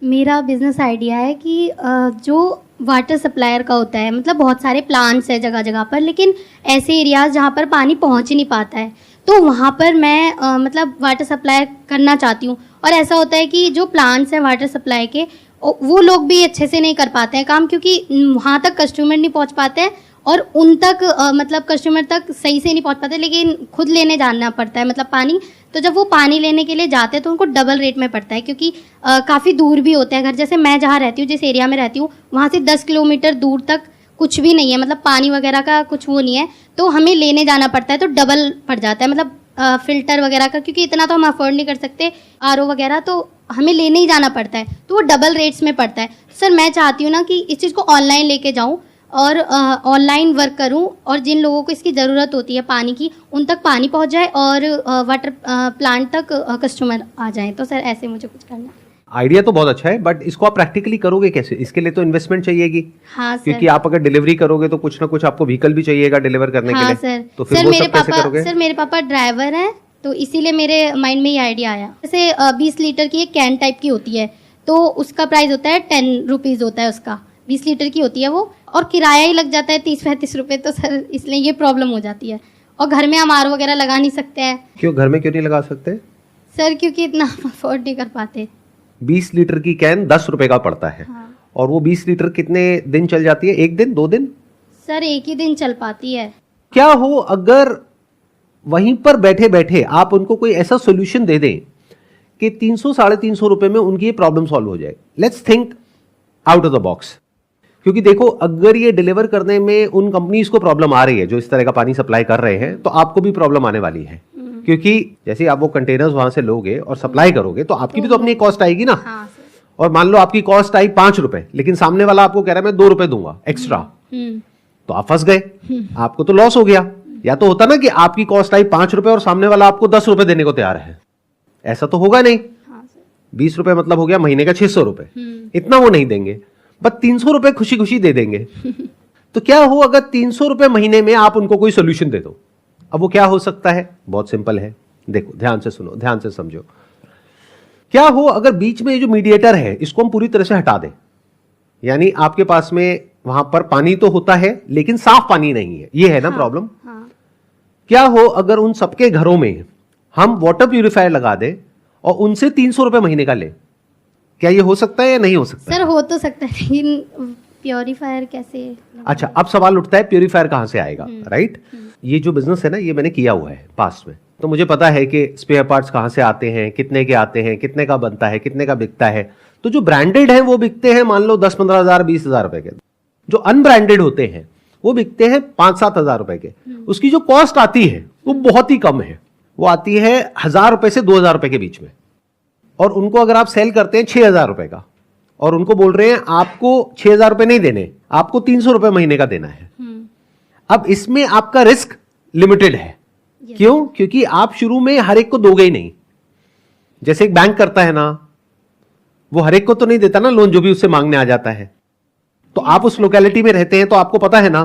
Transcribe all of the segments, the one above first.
मेरा business idea है कि जो वाटर सप्लायर का होता है, मतलब बहुत सारे प्लांट्स है जगह जगह पर, लेकिन ऐसे एरियाज जहाँ पर पानी पहुँच ही नहीं पाता है, तो वहाँ पर मैं मतलब वाटर सप्लाई करना चाहती हूँ। और ऐसा होता है कि जो प्लांट्स हैं वाटर सप्लाई के, वो लोग भी अच्छे से नहीं कर पाते हैं काम, क्योंकि वहाँ तक कस्टमर नहीं पहुँच पाते हैं और उन तक मतलब कस्टमर तक सही से नहीं पहुँच पाते, लेकिन खुद लेने जाना पड़ता है मतलब पानी। तो जब वो पानी लेने के लिए जाते हैं तो उनको डबल रेट में पड़ता है, क्योंकि काफ़ी दूर भी होते हैं घर। जैसे मैं जहाँ रहती हूँ, जिस एरिया में रहती हूँ, वहाँ से 10 किलोमीटर दूर तक कुछ भी नहीं है, मतलब पानी वगैरह का कुछ वो नहीं है, तो हमें लेने जाना पड़ता है, तो डबल पड़ जाता है मतलब फ़िल्टर वगैरह का, क्योंकि इतना तो हम अफोर्ड नहीं कर सकते आरओ वगैरह, तो हमें लेने ही जाना पड़ता है, तो वो डबल रेट्स में पड़ता है। तो सर मैं चाहती हूँ ना कि इस चीज़ को ऑनलाइन लेके जाऊँ और ऑनलाइन वर्क करूं, और जिन लोगों को इसकी ज़रूरत होती है पानी की, उन तक पानी पहुंच जाए और वाटर प्लांट तक कस्टमर आ जाए। तो सर ऐसे मुझे कुछ करना है। आइडिया तो बहुत अच्छा है, बट इसको आप प्रैक्टिकली करोगे कैसे? इसके लिए तो इन्वेस्टमेंट चाहिएगी। हाँ सर। क्योंकि आप अगर डिलीवरी करोगे तो कुछ ना कुछ आपको व्हीकल भी चाहिएगा डिलीवर करने के लिए। सर। तो फिर वो सब कैसे करोगे? सर मेरे पापा ड्राइवर हैं, तो इसीलिए मेरे माइंड में ये आइडिया आया। जैसे 20 लीटर की एक कैन टाइप की होती है, तो उसका प्राइस होता है 10 रुपीज़ होता है उसका, 20 लीटर की होती है वो, और किराया ही लग जाता है 30-35 रुपये। तो सर इसलिए ये प्रॉब्लम हो जाती है, और घर में हम आर वगैरह लगा नहीं सकते हैं। क्यों घर में क्यों नहीं लगा सकते? सर क्योंकि इतना अफोर्ड नहीं कर पाते। 20 लीटर की कैन 10 रुपए का पड़ता है। हाँ। और वो 20 लीटर कितने दिन चल जाती है? 1 दिन 2 दिन? सर 1 ही दिन चल पाती है। क्या हो अगर वहीं पर बैठे बैठे आप उनको कोई ऐसा सोल्यूशन दे दें कि 300-350 रुपए में उनकी ये प्रॉब्लम सॉल्व हो जाए? Let's think out of the box. क्योंकि देखो, अगर ये डिलीवर करने में उन कंपनीज को प्रॉब्लम आ रही है जो इस तरह का पानी सप्लाई कर रहे हैं, तो आपको भी प्रॉब्लम आने वाली है। क्योंकि जैसे आप वो कंटेनर्स वहां से लोगे और सप्लाई करोगे, तो आपकी भी तो अपनी कॉस्ट आएगी ना। हाँ सर। और मान लो आपकी कॉस्ट आई 5 रुपए, लेकिन सामने वाला आपको कह रहा है मैं 2 रुपए दूंगा एक्स्ट्रा, तो आप फंस गए, आपको तो लॉस हो गया। या तो होता ना कि आपकी कॉस्ट आई 5 रुपए और सामने वाला आपको 10 रुपए देने को तैयार है, ऐसा तो होगा नहीं। 20 रुपए मतलब हो गया महीने का 600 रुपए, इतना वो नहीं देंगे, बस 300 रुपए खुशी खुशी दे देंगे। तो क्या हो अगर 300 रुपए महीने में आप उनको कोई सोल्यूशन दे दो? अब वो क्या हो सकता है? बहुत सिंपल है, देखो ध्यान से सुनो, ध्यान से समझो। क्या हो अगर बीच में जो मीडिएटर है इसको हम पूरी तरह से हटा दें, यानी आपके पास में वहां पर पानी तो होता है लेकिन साफ पानी नहीं है, ये है ना प्रॉब्लम। क्या हो अगर उन सबके घरों में हम वाटर प्यूरिफायर लगा दें और उनसे 300 रुपए महीने का ले? क्या ये हो सकता है या नहीं हो सकता? सर हो तो सकता है, लेकिन प्योरीफायर कैसे? अच्छा, अब सवाल उठता है प्यूरिफायर कहां से आएगा, राइट? ये जो बिजनेस है ना, ये मैंने किया हुआ है पास्ट में, तो मुझे पता है कि स्पेयर पार्ट्स कहां से आते हैं, कितने के आते हैं, कितने का बनता है, कितने का बिकता है। तो जो ब्रांडेड है वो बिकते हैं मान लो 10-15 हजार 20 हजार रुपए के। जो अनब्रांडेड होते हैं वो बिकते हैं 5-7 हजार रुपए के। उसकी जो कॉस्ट आती है वो बहुत ही कम है, वो आती है 1000 रुपए से 2000 रुपए के बीच में। और उनको अगर आप सेल करते हैं 6000 रुपए का, और उनको बोल रहे हैं आपको 6000 रुपए नहीं देने, आपको 300 रुपए महीने का देना है। अब इसमें आपका रिस्क लिमिटेड है। क्यों? क्योंकि आप शुरू में हर एक को दोगे ही नहीं। जैसे एक बैंक करता है ना, वो हर एक को तो नहीं देता ना लोन जो भी उससे मांगने आ जाता है। तो आप उस लोकेलिटी में रहते हैं तो आपको पता है ना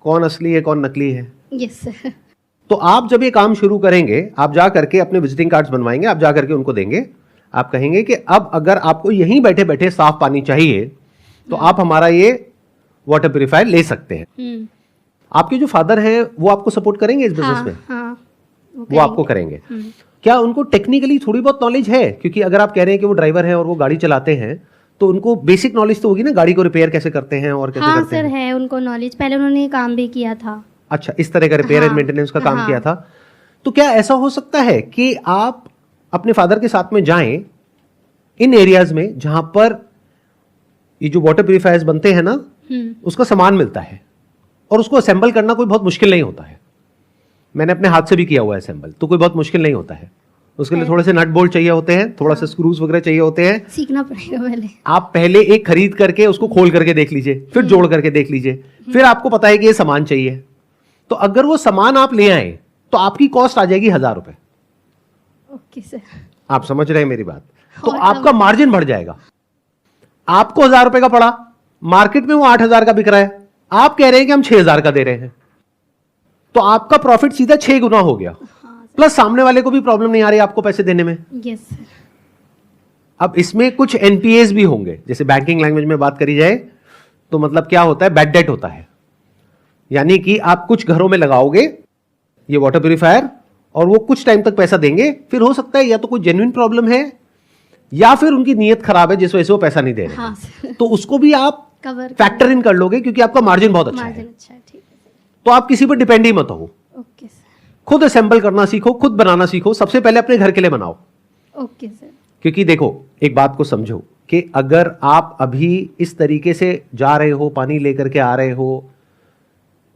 कौन असली है कौन नकली है। Yes sir. तो आप जब ये काम शुरू करेंगे, आप जा करके अपने विजिटिंग कार्ड्स बनवाएंगे, आप जा करके उनको देंगे, आप कहेंगे कि अब अगर आपको यहीं बैठे बैठे साफ पानी चाहिए तो आप हमारा ये वाटर प्यूरिफायर ले सकते हैं। आपके जो फादर हैं वो आपको सपोर्ट करेंगे इस बिजनेस में? हाँ, वो आपको करेंगे। क्या उनको टेक्निकली थोड़ी बहुत नॉलेज है? क्योंकि अगर आप कह रहे हैं कि वो ड्राइवर हैं और वो गाड़ी चलाते हैं, तो उनको बेसिक नॉलेज तो होगी ना, गाड़ी को रिपेयर कैसे करते हैं और कैसे करते हैं। हाँ सर है उनको नॉलेज, पहले उन्होंने काम भी किया था। अच्छा, इस तरह का रिपेयर एंड मेंटेनेंस का काम किया था। तो क्या ऐसा हो सकता है कि आप अपने फादर के साथ में जाएं इन एरियाज में जहां पर ये जो वाटर प्यूरिफायर्स बनते हैं ना, उसका सामान मिलता है और उसको असेंबल करना कोई बहुत मुश्किल नहीं होता है। मैंने अपने हाथ से भी किया हुआ है असेंबल, तो कोई बहुत मुश्किल नहीं होता है। उसके लिए थोड़े से नट बोल्ट चाहिए होते हैं, थोड़ा सा स्क्रूज वगैरह चाहिए होते हैं, सीखना पड़ेगा पहले। आप पहले एक खरीद करके उसको खोल करके देख लीजिए, फिर जोड़ करके देख लीजिए, फिर आपको पता है कि ये सामान चाहिए। तो अगर वो सामान आप ले आए तो आपकी कॉस्ट आ जाएगी 1000 रुपए। Okay sir. आप समझ रहे हैं मेरी बात? तो आपका मार्जिन बढ़ जाएगा। आपको 1000 रुपए का पड़ा, मार्केट में वो 8000 का बिक रहा है, आप कह रहे हैं कि हम 6000 का दे रहे हैं, तो आपका प्रॉफिट सीधा 6 गुना हो गया। प्लस सामने वाले को भी प्रॉब्लम नहीं आ रही आपको पैसे देने में। Yes sir. अब इसमें कुछ एनपीएस भी होंगे, जैसे बैंकिंग लैंग्वेज में बात करी जाए तो मतलब क्या होता है, बैड डेट होता है। यानी कि आप कुछ घरों में लगाओगे ये वाटर प्यूरिफायर और वो कुछ टाइम तक पैसा देंगे, फिर हो सकता है या तो कोई जेन्युइन प्रॉब्लम है या फिर उनकी नीयत खराब है जिस वजह से वो पैसा नहीं दे रहे। हाँ, तो उसको भी आप कवर फैक्टर इन कर लोगे क्योंकि आपका मार्जिन बहुत अच्छा है। अच्छा है, ठीक है। तो आप किसी पर डिपेंड ही मत हो, ओके सर। खुद असेंबल करना सीखो, खुद बनाना सीखो। सबसे पहले अपने घर के लिए बनाओ। Okay sir. क्योंकि देखो एक बात को समझो कि अगर आप अभी इस तरीके से जा रहे हो, पानी लेकर के आ रहे हो,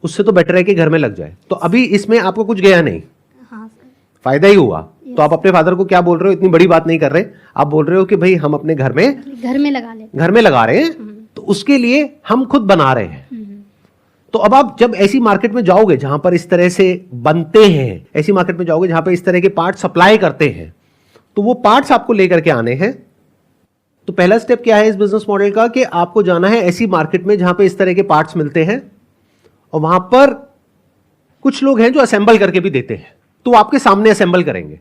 उससे तो बेटर है कि घर में लग जाए। तो अभी इसमें आपको कुछ गया नहीं, हाँ सर, फायदा ही हुआ। तो आप अपने फादर को क्या बोल रहे हो, इतनी बड़ी बात नहीं कर रहे, आप बोल रहे हो कि भाई हम अपने घर में लगा ले, घर में लगा रहे हैं, तो उसके लिए हम खुद बना रहे हैं। तो अब आप जब ऐसी मार्केट में जाओगे जहां पर इस तरह से बनते हैं, ऐसी मार्केट में जाओगे जहां पर इस तरह के पार्ट सप्लाई करते हैं, तो वो पार्ट्स आपको लेकर के आने हैं। तो पहला स्टेप क्या है इस बिजनेस मॉडल का कि आपको जाना है ऐसी मार्केट में जहां पे इस तरह के पार्ट्स मिलते हैं और वहां पर कुछ लोग हैं जो असेंबल करके भी देते हैं, तो वो आपके सामने असेंबल करेंगे।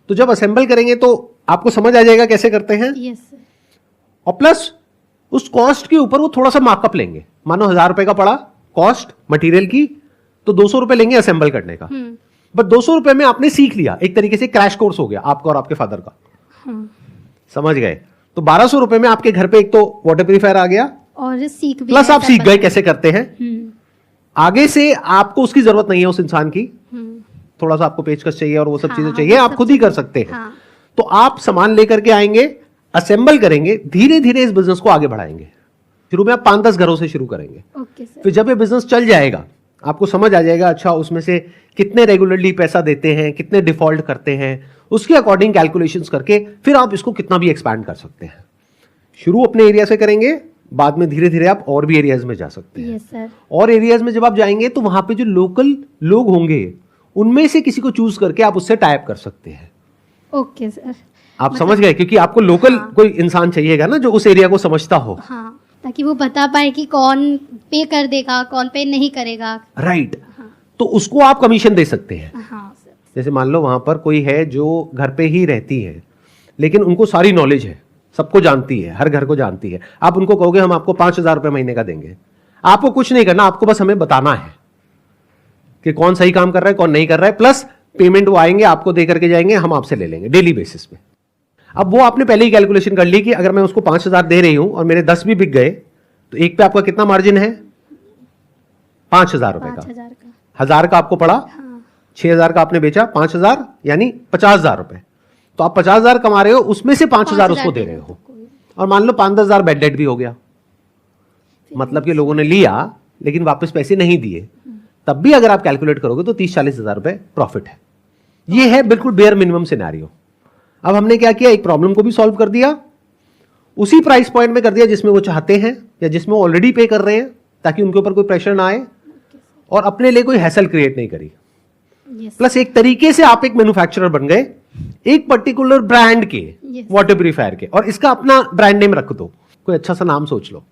तो जब असेंबल करेंगे तो आपको समझ आ जाएगा कैसे करते हैं। Yes sir. और प्लस उस कॉस्ट के ऊपर वो थोड़ा सा मार्कअप लेंगे। मानो 1000 रुपए का पड़ा कॉस्ट मटेरियल की, तो 200 रुपए लेंगे असेंबल करने का। बट 200 रुपए में आपने सीख लिया, एक तरीके से क्रैश कोर्स हो गया आपका और आपके फादर का। समझ गए? तो 1200 रुपए में आपके घर पे एक तो वाटर प्यूरिफायर आ गया और सीख भी, प्लस आप सीख गए कैसे करते हैं। आगे से आपको उसकी जरूरत नहीं है उस इंसान की, थोड़ा सा आपको पेचकश चाहिए और वो सब चीजें चाहिए, आप खुद ही कर सकते हैं। तो आप सामान लेकर के आएंगे, असेंबल करेंगे, धीरे धीरे इस बिजनेस को आगे बढ़ाएंगे। शुरू में आप 5-10 घरों से शुरू करेंगे। Okay sir. फिर जब ये बिजनेस चल जाएगा आपको समझ आ जाएगा, अच्छा उसमें से कितने रेगुलरली पैसा देते हैं, कितने डिफॉल्ट करते हैं, उसके अकॉर्डिंग कैलकुलेशंस करके फिर आप इसको कितना भी एक्सपैंड कर सकते हैं। शुरू अपने एरिया से करेंगे, बाद में धीरे धीरे आप और भी एरियाज में जा सकते हैं। Yes sir. और एरियाज में जब आप जाएंगे तो वहां पे जो लोकल लोग होंगे उनमें से किसी को चूज करके आप उससे टाइप कर सकते हैं। Okay sir. आप समझ गए? क्योंकि आपको लोकल कोई इंसान चाहिएगा ना जो उस एरिया को समझता हो। हाँ, ताकि वो बता पाए कि कौन पे कर देगा, कौन पे नहीं करेगा। राइट। तो उसको आप कमीशन दे सकते हैं। हाँ सर। जैसे मान लो वहां पर कोई है जो घर पे ही रहती है लेकिन उनको सारी नॉलेज है, सबको जानती है, हर घर को जानती है। आप उनको कहोगे हम आपको 5000 रुपए महीने का देंगे, आपको कुछ नहीं करना, आपको बस हमें बताना है कि कौन सही काम कर रहा है, कौन नहीं कर रहा है, प्लस पेमेंट वो आएंगे आपको दे करके जाएंगे, हम आपसे ले लेंगे डेली बेसिस पे। अब वो आपने पहले ही कैलकुलेशन कर ली कि अगर मैं उसको 5000 दे रही हूं और मेरे 10 भी बिक गए तो एक पे आपका कितना मार्जिन है? 5000 रुपए का। 1000 का आपको पड़ा, 6000 का आपने बेचा, 5000 यानी 50000 रुपए। तो आप 50000 कमा रहे हो, उसमें से 5000 उसको दे रहे हो। और मान लो 5-10 बैड डेट भी हो गया, मतलब कि लोगों ने लिया लेकिन वापस पैसे नहीं दिए, तब भी अगर आप कैलकुलेट करोगे तो 30-40 हजार रुपए प्रॉफिट है। ये है बिल्कुल बेयर मिनिमम सिनेरियो। अब हमने क्या किया, एक प्रॉब्लम को भी सॉल्व कर दिया, उसी प्राइस पॉइंट में कर दिया जिसमें वो चाहते हैं या जिसमें वो ऑलरेडी पे कर रहे हैं, ताकि उनके ऊपर कोई प्रेशर ना आए और अपने लिए कोई हैसल क्रिएट नहीं करी। प्लस एक तरीके से आप एक मैन्युफैक्चरर बन गए एक पर्टिकुलर ब्रांड के वाटर प्यूरिफायर के, और इसका अपना ब्रांड नेम रख दो, कोई अच्छा सा नाम सोच लो।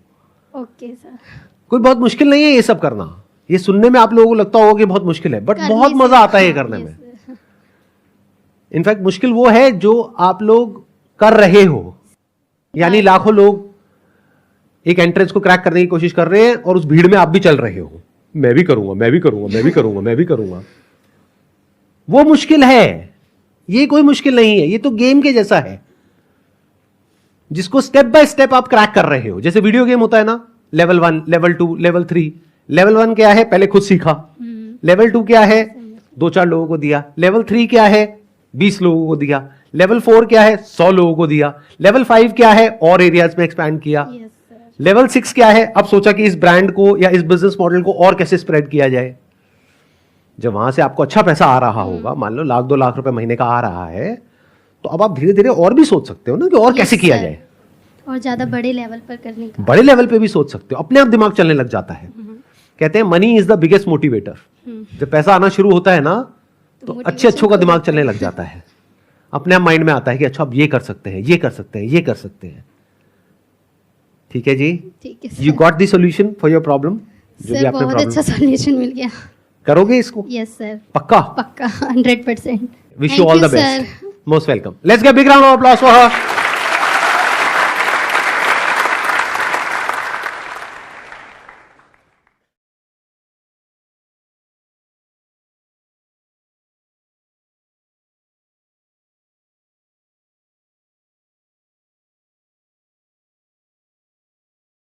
Okay sir. कोई बहुत मुश्किल नहीं है ये सब करना। ये सुनने में आप लोगों को लगता होगा कि बहुत मुश्किल है, बट बहुत मजा आता है ये करने में। इनफैक्ट मुश्किल वो है जो आप लोग कर रहे हो, यानी लाखों लोग एक एंट्रेंस को क्रैक करने की कोशिश कर रहे हैं और उस भीड़ में आप भी चल रहे हो, मैं भी करूंगा, मैं भी करूंगा, मैं भी करूंगा, मैं भी करूंगा। वो मुश्किल है, ये कोई मुश्किल नहीं है, ये तो गेम के जैसा है जिसको स्टेप बाय स्टेप आप क्रैक कर रहे हो। जैसे वीडियो गेम होता है ना, लेवल 1, लेवल 2, लेवल 3। लेवल 1 क्या है, पहले खुद सीखा। लेवल 2 क्या है, 2-4 लोगों को दिया। लेवल 3 क्या है, 20 लोगों को दिया। लेवल 4 क्या है, 100 लोगों को दिया। लेवल 5 क्या है, और एरियाज में एक्सपैंड किया। लेवल 6 क्या है, अब सोचा कि इस ब्रांड को या इस बिजनेस मॉडल को और कैसे स्प्रेड किया जाए। जब वहां से आपको अच्छा पैसा आ रहा होगा, मान लो 1-2 लाख रुपए महीने का आ रहा है, तो अब आप धीरे धीरे और भी सोच सकते हो ना कि और कैसे किया जाए, और ज्यादा बड़े लेवल पर करने का। बड़े लेवल पे भी सोच सकते हो, अपने आप दिमाग चलने लग जाता है। कहते हैं money is the biggest motivator. जब पैसा आना शुरू होता है ना तो अच्छों का दिमाग चलने लग जाता है, अपने आप माइंड में आता है कि अच्छा अब ये कर सकते हैं, ये कर सकते हैं, ये कर सकते हैं। ठीक है जी, ठीक है। You got the solution for your problem. जो भी आपने बहुत अच्छा सॉल्यूशन मिल गया। करोगे इसको? यस सर, पक्का? पक्का 100%। Wish you all the best, most welcome. Let's get big round of applause for her.